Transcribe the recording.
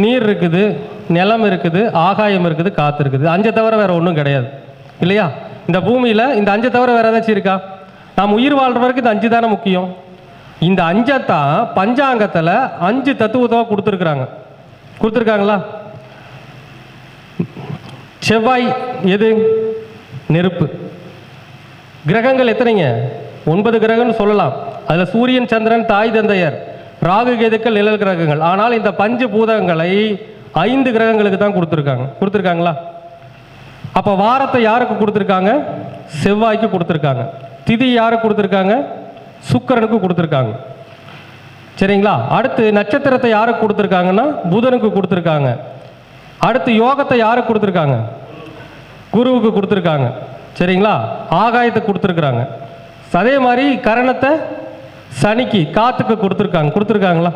நீர் இருக்குது, நிலம் இருக்குது, ஆகாயம் இருக்குது, காற்று இருக்குது. 5 தவிர வேறு ஒன்றும் கிடையாது இல்லையா? இந்த பூமியில் இந்த 5 தவிர வேறு ஏதாச்சும் இருக்கா? நாம் உயிர் வாழ்கிறவருக்கு இந்த 5 தானே முக்கியம். இந்த 5 தான் பஞ்சாங்கத்தில் 5 தத்துவத்தை கொடுத்துருக்காங்களா? செவ்வாய் எது? நெருப்பு. கிரகங்கள் எத்தனைங்க? 9 கிரகம்னு சொல்லலாம். அதில் சூரியன், சந்திரன், தாய் தந்தையர், ராகு கேதுக்கள், நிழல் கிரகங்கள். ஆனால் இந்த பஞ்ச பூதங்களை 5 கிரகங்களுக்கு தான் கொடுத்துருக்காங்களா? அப்போ வாரத்தை யாருக்கு கொடுத்துருக்காங்க? செவ்வாய்க்கு கொடுத்துருக்காங்க. திதி யாருக்கு கொடுத்துருக்காங்க? சுக்கிரனுக்கு கொடுத்துருக்காங்க. சரிங்களா? அடுத்து நட்சத்திரத்தை யாருக்கு கொடுத்துருக்காங்கன்னா புதனுக்கு கொடுத்துருக்காங்க. அடுத்து யோகத்தை யாருக்கு கொடுத்துருக்காங்க? குருவுக்கு கொடுத்துருக்காங்க. சரிங்களா? ஆகாயத்தை கொடுத்துருக்குறாங்க. அதே மாதிரி கரணத்தை சனிக்கு, காத்துக்கு கொடுத்துருக்காங்களா?